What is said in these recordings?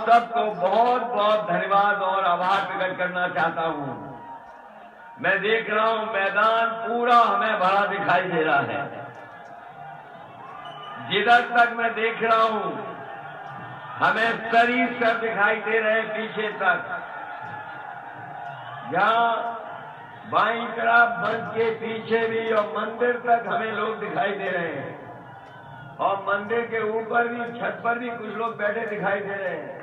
सबको बहुत बहुत धन्यवाद और आभार प्रकट करना चाहता हूं। मैं देख रहा हूं मैदान पूरा हमें भरा दिखाई दे रहा है। जिधर तक मैं देख रहा हूं हमें शरीर सब दिखाई दे रहे हैं पीछे तक। जहां बाईं तरफ मंच के पीछे भी और मंदिर तक हमें लोग दिखाई दे रहे हैं और मंदिर के ऊपर भी छत पर भी कुछ लोग बैठे दिखाई दे रहे हैं।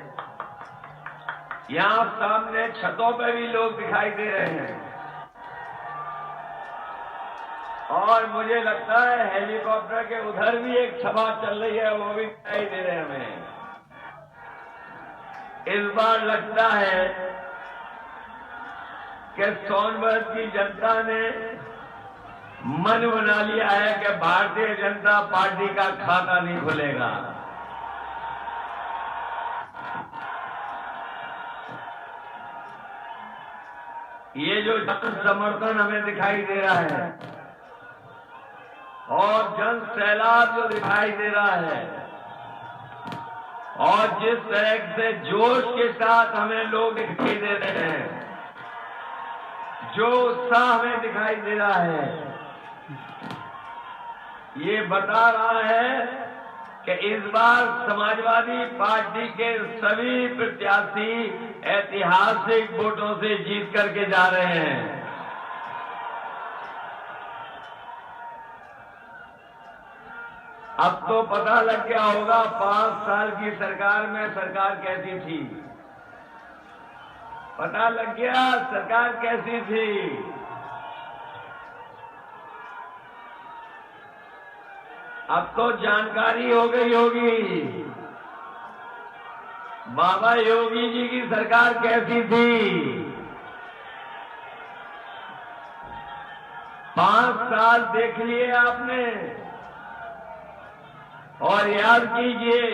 यहां सामने छतों पर भी लोग दिखाई दे रहे हैं और मुझे लगता है हेलीकॉप्टर के उधर भी एक सभा चल रही है, वो भी दिखाई दे रहे हैं हमें। इस बार लगता है कि सोनभद्र की जनता ने मन बना लिया है कि भारतीय जनता पार्टी का खाता नहीं खुलेगा। ये जो जन समर्थन हमें दिखाई दे रहा है और जन सैलाब जो दिखाई दे रहा है और जिस तरह से जोश के साथ हमें लोग दिखाई दे रहे हैं, जो उत्साह हमें दिखाई दे रहा है, ये बता रहा है कि इस बार समाजवादी पार्टी के सभी प्रत्याशी ऐतिहासिक वोटों से जीत करके जा रहे हैं। अब तो पता लग गया होगा 5 साल की सरकार में सरकार कैसी थी। पता लग गया सरकार कैसी थी। अब तो जानकारी हो गई होगी बाबा योगी जी की सरकार कैसी थी। 5 साल देख लिए आपने और याद कीजिए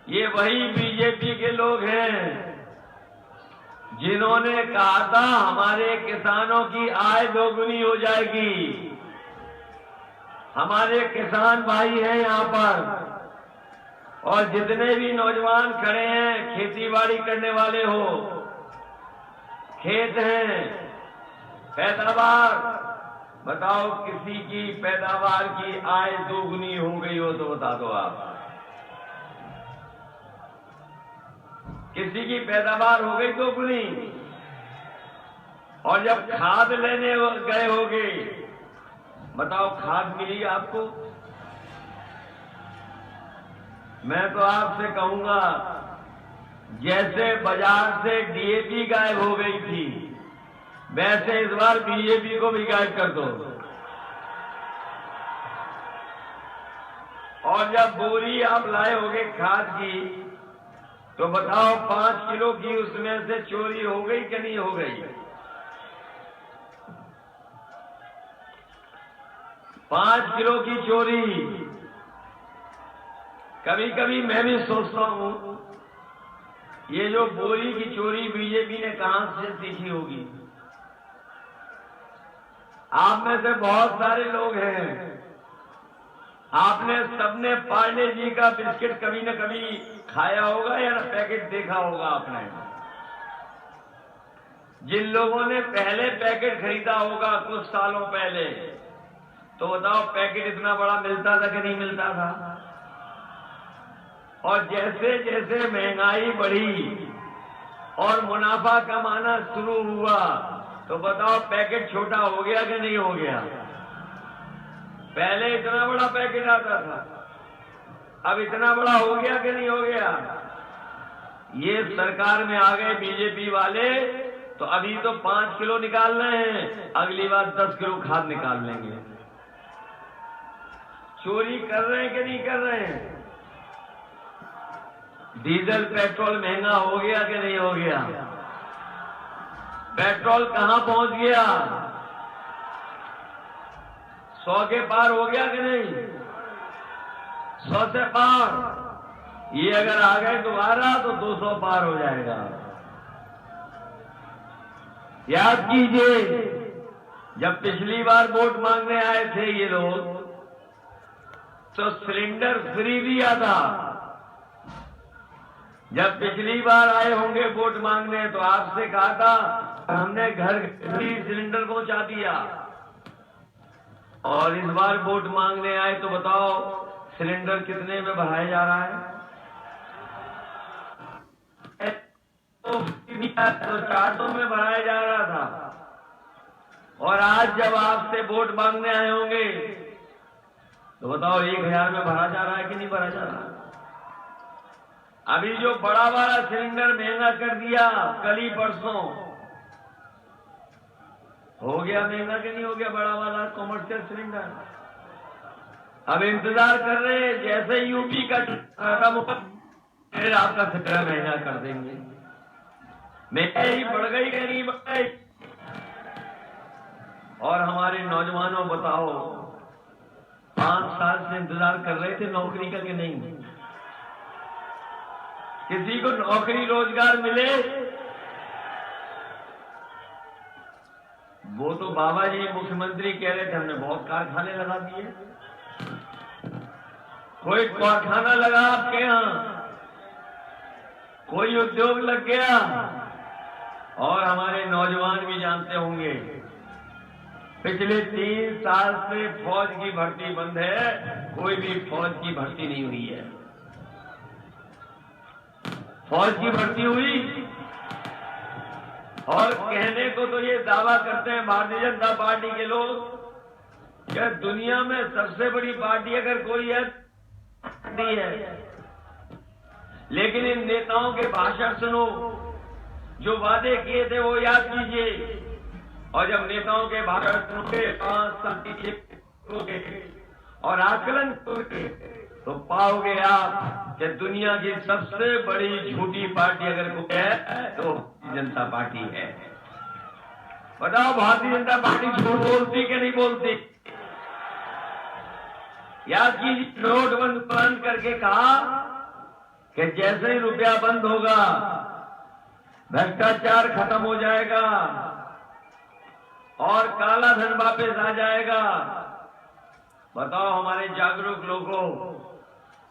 ये वही बीजेपी के लोग हैं जिन्होंने कहा था हमारे किसानों की आय दोगुनी हो जाएगी। हमारे किसान भाई हैं यहाँ पर और जितने भी नौजवान खड़े हैं खेती बाड़ी करने वाले हो, खेत हैं, पैदावार, बताओ किसी की पैदावार की आय दोगुनी हो गई हो तो बता दो आप। किसी की पैदावार हो गई दोगुनी और जब खाद लेने गए होगे बताओ खाद मिली आपको। मैं तो आपसे कहूंगा जैसे बाजार से डीएपी गायब हो गई थी वैसे इस बार बीजेपी को भी गायब कर दो। और जब बोरी आप लाए होगे खाद की तो बताओ 5 किलो की उसमें से चोरी हो गई कि नहीं हो गई। 5 किलो की चोरी। कभी कभी मैं भी सोचता हूं ये जो बोरी की चोरी बीजेपी ने कहां से सीखी होगी। आप में से बहुत सारे लोग हैं, आपने सबने पार्ले जी का बिस्किट कभी न कभी खाया होगा या न पैकेट देखा होगा आपने। जिन लोगों ने पहले पैकेट खरीदा होगा कुछ सालों पहले तो बताओ पैकेट इतना बड़ा मिलता था कि नहीं मिलता था। और जैसे जैसे महंगाई बढ़ी और मुनाफा कमाना शुरू हुआ तो बताओ पैकेट छोटा हो गया कि नहीं हो गया। पहले इतना बड़ा पैकेट आता था, अब इतना बड़ा हो गया कि नहीं हो गया। ये सरकार में आ गए बीजेपी वाले तो अभी तो 5 किलो निकाल रहे हैं, अगली बार 10 किलो खाद निकाल लेंगे। चोरी कर रहे हैं कि नहीं कर रहे हैं। डीजल पेट्रोल महंगा हो गया कि नहीं हो गया। पेट्रोल कहां पहुंच गया, 100 के पार हो गया कि नहीं। 100 से पार। ये अगर आ गए दोबारा तो 200 पार हो जाएगा। याद कीजिए जब पिछली बार वोट मांगने आए थे ये लोग तो सिलेंडर फ्री दिया था। जब पिछली बार आए होंगे वोट मांगने तो आपसे कहा था हमने घर सिलेंडर पहुंचा दिया, और इस बार वोट मांगने आए तो बताओ सिलेंडर कितने में बढ़ाया जा रहा है? तो 400 में बढ़ाया जा रहा था, और आज जब आपसे वोट मांगने आए होंगे तो बताओ 1000 में भरा जा रहा है कि नहीं भरा जा रहा? अभी जो बड़ा वाला सिलेंडर महंगा कर दिया कल ही परसों, हो गया महंगा कि नहीं हो गया बड़ा वाला कॉमर्शियल सिलेंडर? अब इंतजार कर रहे हैं जैसे यूपी का खत्म फिर आपका सिलेंडर महंगा कर देंगे। महंगाई बढ़ गई कि नहीं बढ़ गई? और हमारे नौजवानों बताओ 5 साल से इंतजार कर रहे थे नौकरी का कि नहीं? किसी को नौकरी रोजगार मिले? वो तो बाबा जी मुख्यमंत्री कह रहे थे हमने बहुत कारखाने लगा दिए। कोई कारखाना लगा आपके यहां? कोई उद्योग लग गया? और हमारे नौजवान भी जानते होंगे पिछले 3 साल से फौज की भर्ती बंद है, कोई भी फौज की भर्ती नहीं हुई है। फौज की भर्ती हुई, और कहने को तो ये दावा करते हैं भारतीय जनता पार्टी के लोग कि दुनिया में सबसे बड़ी पार्टी अगर कोई है लेकिन इन नेताओं के भाषण सुनो, जो वादे किए थे वो याद कीजिए, और जब नेताओं के भाषण सुनोगे 5 साल पीछे और आकलन करोगे तो पाओगे आप कि दुनिया की सबसे बड़ी झूठी पार्टी अगर कोई है तो भारतीय जनता पार्टी है। बताओ भारतीय जनता पार्टी झूठ बोलती कि नहीं बोलती? याद कीजिए नोटबंदी बंद करके कहा कि जैसे ही रुपया बंद होगा भ्रष्टाचार खत्म हो जाएगा और काला धन वापस आ जाएगा। बताओ हमारे जागरूक लोगों,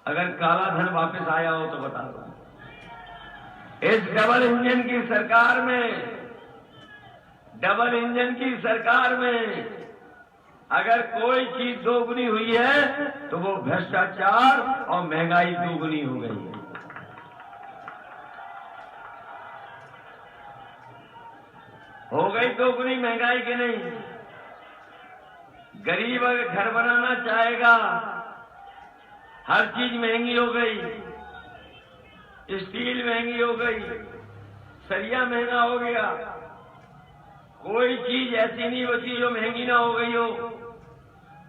अगर काला धन वापस आया हो तो बता दो। इस डबल इंजन की सरकार में अगर कोई चीज दोगुनी हुई है तो वो भ्रष्टाचार और महंगाई दोगुनी हो गई है। हो गई दोगुनी महंगाई की नहीं? गरीब अगर घर बनाना चाहेगा हर चीज महंगी हो गई, स्टील महंगी हो गई, सरिया महंगा हो गया, कोई चीज ऐसी नहीं बची जो महंगी ना हो गई हो।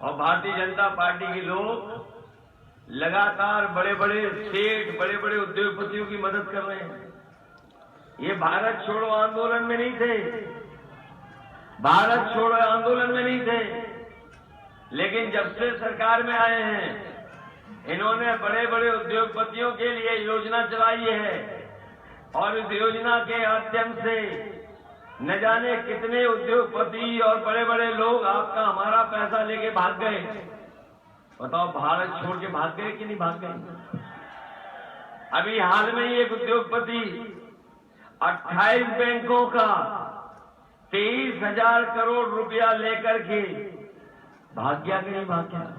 और भारतीय जनता पार्टी के लोग लगातार बड़े बड़े सेठ, बड़े बड़े उद्योगपतियों की मदद कर रहे हैं। ये भारत छोड़ो आंदोलन में नहीं थे, भारत छोड़ो आंदोलन में नहीं थे, लेकिन जब से सरकार में आए हैं इन्होंने बड़े बड़े उद्योगपतियों के लिए योजना चलाई है, और इस योजना के माध्यम से न जाने कितने उद्योगपति और बड़े बड़े लोग आपका हमारा पैसा लेके भाग गए। बताओ भारत छोड़ के भाग गए कि नहीं भाग गए? अभी हाल में ही एक उद्योगपति 28 बैंकों का 23,000 करोड़ रुपया लेकर के भाग गया कि नहीं भाग गया?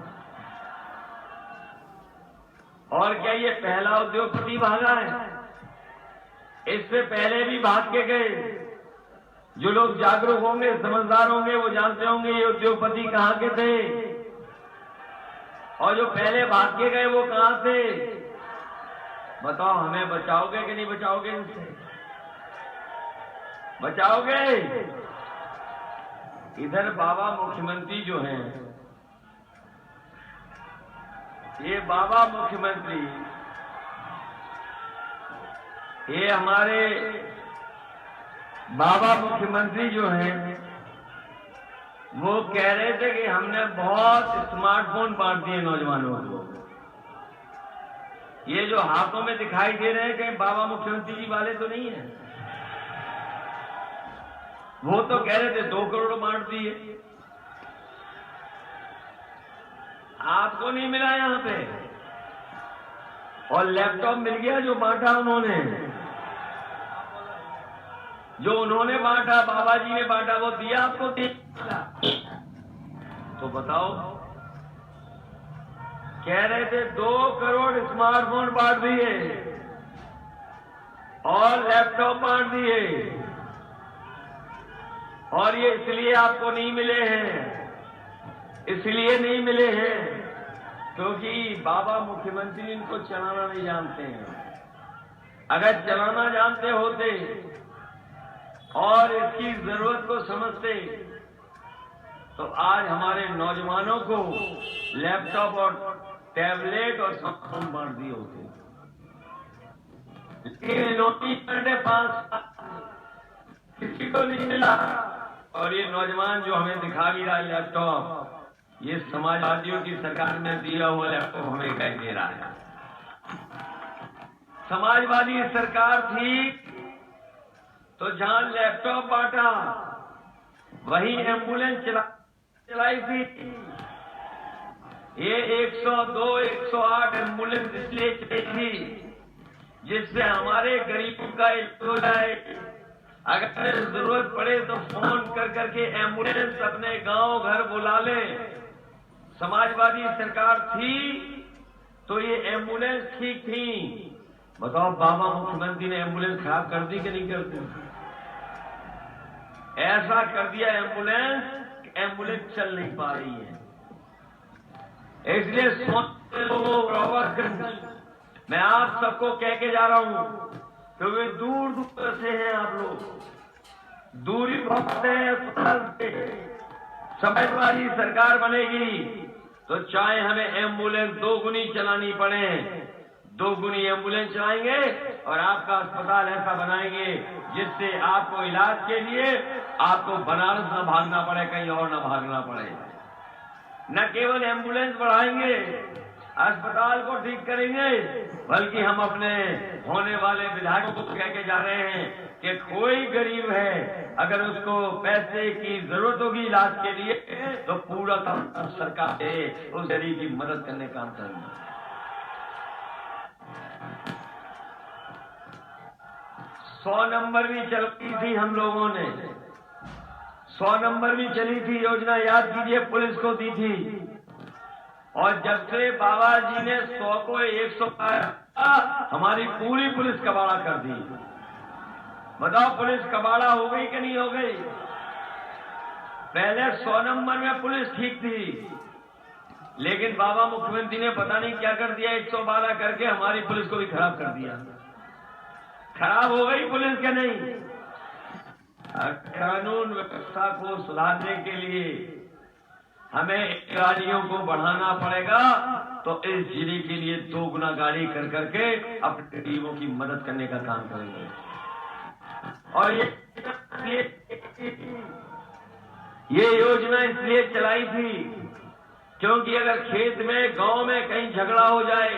और क्या ये पहला उद्योगपति भागा है? इससे पहले भी भाग के गए। जो लोग जागरूक होंगे, समझदार होंगे, वो जानते होंगे ये उद्योगपति कहां के थे, और जो पहले भाग के गए वो कहां थे। बताओ हमें बचाओगे कि नहीं बचाओगे? इनसे बचाओगे? इधर बाबा मुख्यमंत्री जो हैं, ये बाबा मुख्यमंत्री, ये हमारे बाबा मुख्यमंत्री जो हैं वो कह रहे थे कि हमने बहुत स्मार्टफोन बांट दिए नौजवानों को। ये जो हाथों में दिखाई दे रहे हैं कहीं बाबा मुख्यमंत्री जी वाले तो नहीं है? वो तो कह रहे थे 2 करोड़ बांट दिए। आपको नहीं मिला यहां पे? और लैपटॉप मिल गया जो बांटा उन्होंने, जो उन्होंने बांटा, बाबा जी ने बांटा, वो दिया आपको? तो बताओ, कह रहे थे 2 करोड़ स्मार्टफोन बांट दिए और लैपटॉप बांट दिए, और ये इसलिए आपको नहीं मिले हैं, इसलिए नहीं मिले हैं क्योंकि बाबा मुख्यमंत्री इनको चलाना नहीं जानते हैं। अगर चलाना जानते होते और इसकी जरूरत को समझते तो आज हमारे नौजवानों को लैपटॉप और टैबलेट और स्मार्टफोन बांट दिए होते। लेकिन नोटिस करने 5 किसी को नहीं मिला, और ये नौजवान जो हमें दिखा भी रहा है लैपटॉप, ये समाजवादियों की सरकार में दिया हुआ लैपटॉप हमें कह दे रहा है। समाजवादी सरकार थी तो जहां लैपटॉप बांटा वहीं एम्बुलेंस चलाई थी। ये 102, 108 एम्बुलेंस इसलिए चलाई थी जिससे हमारे गरीबों का इलाज हो जाए। अगर जरूरत पड़े तो फोन कर करके एम्बुलेंस अपने गांव घर बुला ले। समाजवादी सरकार थी तो ये एम्बुलेंस ठीक थी। बताओ, बाबा मुख्यमंत्री ने एम्बुलेंस खराब कर दी कि नहीं कर दी? ऐसा कर दिया एम्बुलेंस चल नहीं पा रही है। इसलिए सोचते लोगों, मैं आप सबको कह के जा रहा हूं क्योंकि दूर दूर से हैं आप लोग, दूरी बहुत है। समाजवादी सरकार बनेगी तो चाहे हमें एम्बुलेंस 2 गुनी चलानी पड़े, 2 गुनी एम्बुलेंस चलाएंगे और आपका अस्पताल ऐसा बनाएंगे जिससे आपको इलाज के लिए आपको बनारस न भागना पड़े, कहीं और न भागना पड़े। न केवल एम्बुलेंस बढ़ाएंगे, अस्पताल को ठीक करेंगे, बल्कि हम अपने होने वाले विधायकों को कह के जा रहे हैं कि कोई गरीब है अगर उसको पैसे की जरूरत होगी इलाज के लिए तो पूरा सरकार उस गरीब की मदद करने का काम करेंगे। 100 नंबर भी चलती थी, हम लोगों ने 100 नंबर भी चली थी योजना, याद कीजिए, पुलिस को दी थी। और जब से बाबा जी ने 100 को 100 पाया, हमारी पूरी पुलिस कबाड़ा कर दी। बताओ, पुलिस कबाड़ा हो गई कि नहीं हो गई? पहले 100 नंबर में पुलिस ठीक थी, लेकिन बाबा मुख्यमंत्री ने पता नहीं क्या कर दिया, 112 करके हमारी पुलिस को भी खराब कर दिया। खराब हो गई पुलिस के नहीं? कानून व्यवस्था को सुधारने के लिए हमें गाड़ियों को बढ़ाना पड़ेगा, तो इस जिले के लिए 2 गुना गाड़ी कर करके अपने गरीबों की मदद करने का काम करेंगे। और ये योजना इसलिए चलाई थी क्योंकि अगर खेत में, गांव में कहीं झगड़ा हो जाए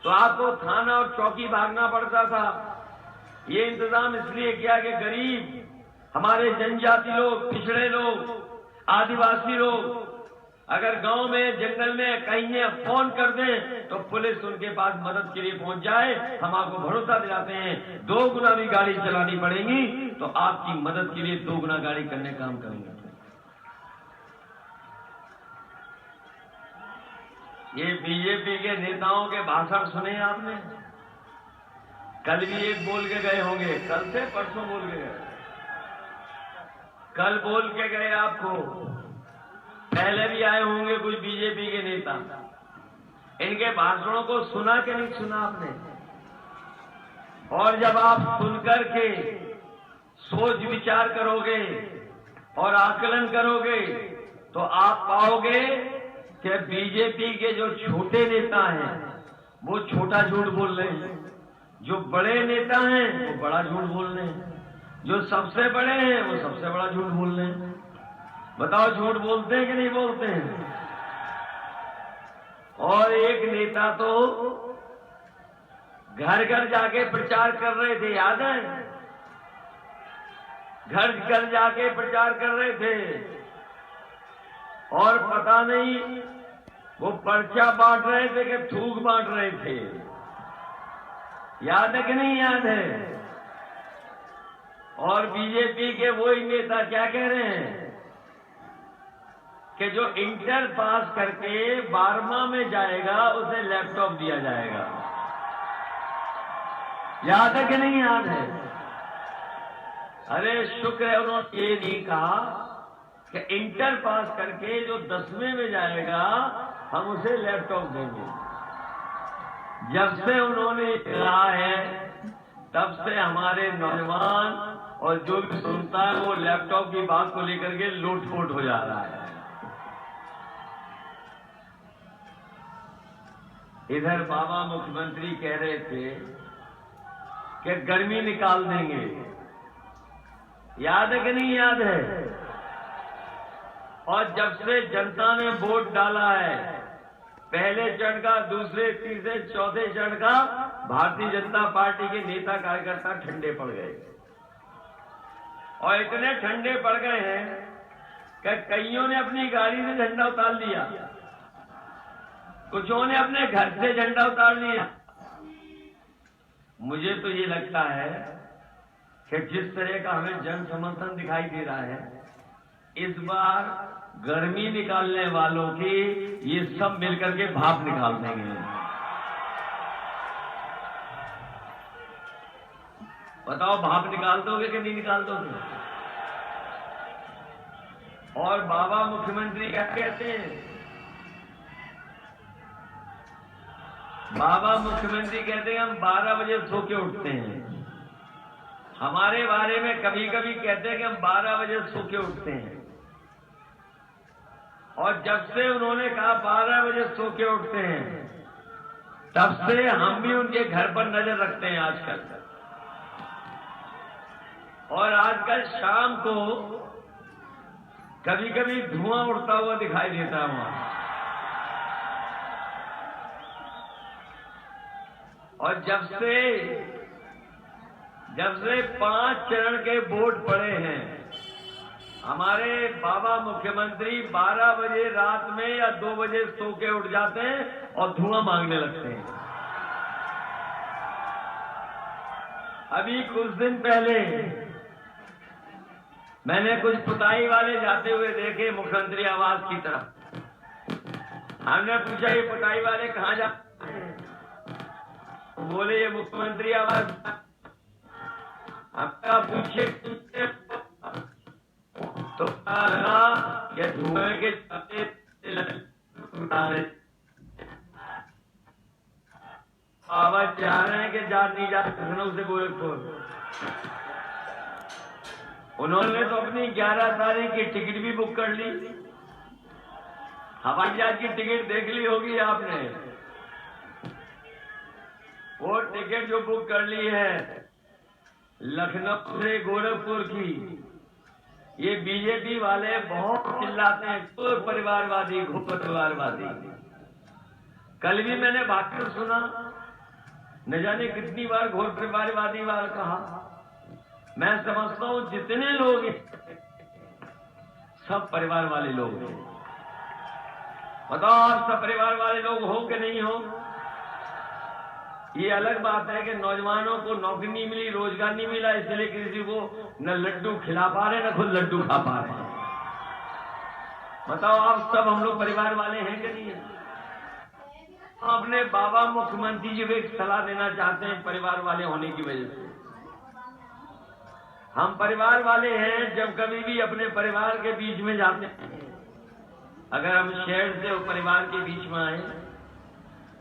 तो आपको थाना और चौकी भागना पड़ता था। ये इंतजाम इसलिए किया कि गरीब, हमारे जनजाति लोग, पिछड़े लोग, आदिवासी लोग अगर गांव में, जंगल में कहीं फोन कर दें तो पुलिस उनके पास मदद के लिए पहुंच जाए। हम आपको भरोसा दिलाते हैं 2 गुना भी गाड़ी चलानी पड़ेगी तो आपकी मदद के लिए 2 गुना गाड़ी करने का काम करेंगे। ये बीजेपी के नेताओं के भाषण सुने आपने? कल भी एक बोल के गए होंगे, कल से परसों बोल के गए, कल बोल के गए आपको। पहले भी आए होंगे कुछ बीजेपी के नेता, इनके भाषणों को सुना कि नहीं सुना आपने? और जब आप सुनकर के सोच विचार करोगे और आकलन करोगे तो आप पाओगे कि बीजेपी के जो छोटे नेता हैं वो छोटा झूठ बोल रहे हैं, जो बड़े नेता हैं वो बड़ा झूठ बोल रहे हैं, जो सबसे बड़े हैं वो सबसे बड़ा झूठ बोल रहे हैं। बताओ, झूठ बोलते हैं कि नहीं बोलते हैं? और एक नेता तो घर घर जाके प्रचार कर रहे थे, याद है? घर घर जाके प्रचार कर रहे थे और पता नहीं वो पर्चा बांट रहे थे कि थूक बांट रहे थे। याद है कि नहीं याद है? और बीजेपी के वही नेता क्या कह रहे हैं कि जो इंटर पास करके 12वां में जाएगा उसे लैपटॉप दिया जाएगा। याद है कि नहीं याद है? अरे शुक्र है उन्होंने ये नहीं कहा कि इंटर पास करके जो 10वें में जाएगा हम उसे लैपटॉप देंगे। जब से उन्होंने कहा है तब से हमारे नौजवान और जो भी सुनता है वो लैपटॉप की बात को लेकर के लूट-फूट हो जा रहा है। इधर बाबा मुख्यमंत्री कह रहे थे कि गर्मी निकाल देंगे। याद है कि नहीं याद है? और जब से जनता ने वोट डाला है, पहले चरण का, दूसरे, तीसरे, चौथे चरण का, भारतीय जनता पार्टी के नेता कार्यकर्ता ठंडे पड़ गए। और इतने ठंडे पड़ गए हैं कि कईयों ने अपनी गाड़ी से झंडा उतार लिया, कुछों ने अपने घर से झंडा उतार लिया। मुझे तो ये लगता है कि जिस तरह का हमें जन समर्थन दिखाई दे रहा है, इस बार गर्मी निकालने वालों की ये सब मिलकर के भाप निकाल देंगे। बताओ भाप निकाल दोगे कि नहीं निकाल दोगे? और बाबा मुख्यमंत्री क्या कहते हैं? बाबा मुख्यमंत्री कहते हैं हम 12 बजे सो के उठते हैं। हमारे बारे में कभी कभी कहते हैं कि हम 12 बजे सो के उठते हैं। और जब से उन्होंने कहा 12 बजे सो के उठते हैं, तब से हम भी उनके घर पर नजर रखते हैं आजकल। और आजकल शाम को कभी कभी धुआं उड़ता हुआ दिखाई देता है वहां। और जब से 5 चरण के वोट पड़े हैं, हमारे बाबा मुख्यमंत्री 12 बजे रात में या 2 बजे सो के उठ जाते हैं और धुआं मांगने लगते हैं। अभी कुछ दिन पहले मैंने कुछ पुताई वाले जाते हुए देखे मुख्यमंत्री आवास की तरफ। हमने पूछा ये पुताई वाले कहाँ जाते हैं? बोले ये मुख्यमंत्री आवास। आपका पूछे तो ये धुएं के आवाज जा रहे हैं कि जा नहीं जा लखनऊ से गोरखपुर। उन्होंने तो अपनी 11 तारीख की टिकट भी बुक कर ली। हवाई जहाज की टिकट देख ली होगी आपने। वो टिकट जो बुक कर ली है लखनऊ से गोरखपुर की, ये बीजेपी वाले बहुत चिल्लाते हैं घोर परिवारवादी, घोर परिवारवादी। कल भी मैंने भाषण सुना, न जाने कितनी बार घोर परिवारवादी वाला कहा। मैं समझता हूं जितने लोग सब परिवार वाले लोग हैं। बताओ आप सब परिवार वाले लोग हो कि नहीं हो? ये अलग बात है कि नौजवानों को नौकरी नहीं मिली, रोजगार नहीं मिला, इसलिए किसी को न लड्डू खिला पा रहे न खुद लड्डू खा पा रहे हैं। बताओ आप सब हम लोग परिवार वाले हैं कि नहीं है? अपने बाबा मुख्यमंत्री जी को एक सलाह देना चाहते हैं परिवार वाले होने की वजह से। हम परिवार वाले हैं, जब कभी भी अपने परिवार के बीच में जाते हैं, अगर हम शहर से परिवार के बीच में आए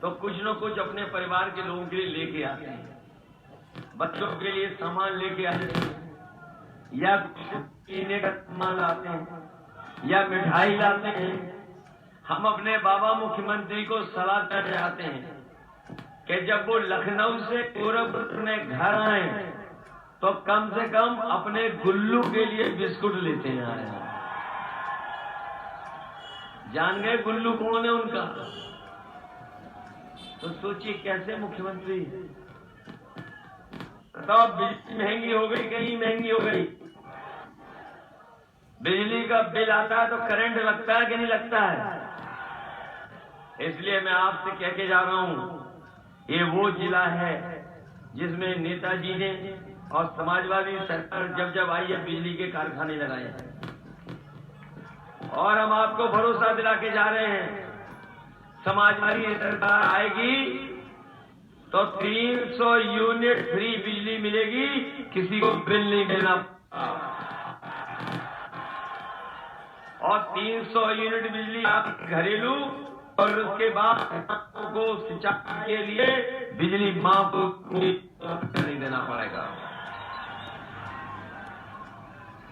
तो कुछ न कुछ अपने परिवार के लोगों के लिए लेके आते हैं। बच्चों के लिए सामान लेके आते हैं, या पीने का सामान लाते हैं, या मिठाई लाते हैं। हम अपने बाबा मुख्यमंत्री को सलाह देना चाहते हैं कि जब वो लखनऊ से गोरखपुर में घर आए तो कम से कम अपने गुल्लू के लिए बिस्कुट लेते हैं। जान गए गुल्लू कौन है उनका? तो सोचिए कैसे मुख्यमंत्री। बताओ बिजली महंगी हो गई, कहीं महंगी हो गई। बिजली का बिल आता है तो करंट लगता है कि नहीं लगता है? इसलिए मैं आपसे कह के जा रहा हूं, ये वो जिला है जिसमें नेताजी ने और समाजवादी सरकार जब जब आई है बिजली के कारखाने लगाए हैं। और हम आपको भरोसा दिला के जा रहे हैं, समाजवादी सरकार आएगी तो 300 यूनिट फ्री बिजली मिलेगी, किसी को बिल नहीं देना। और 300 यूनिट बिजली आप घरेलू, और उसके बाद को सिंचाई के लिए बिजली मां को नहीं देना पड़ेगा।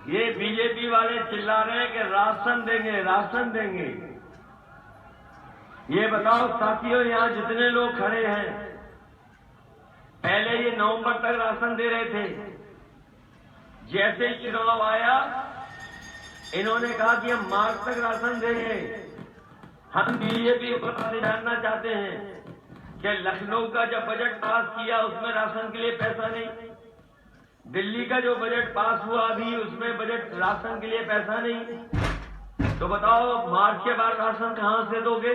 ये बीजेपी वाले चिल्ला रहे हैं कि राशन देंगे, राशन देंगे। ये बताओ साथियों, यहां जितने लोग खड़े हैं, पहले ये नवंबर तक राशन दे रहे थे। जैसे ही चुनाव आया, इन्होंने कहा कि हम मार्च तक राशन देंगे। हम बीजेपी को जानना चाहते हैं कि लखनऊ का जब बजट पास किया उसमें राशन के लिए पैसा नहीं, दिल्ली का जो बजट पास हुआ अभी उसमें बजट राशन के लिए पैसा नहीं। तो बताओ मार्च के बाद राशन कहां से दोगे?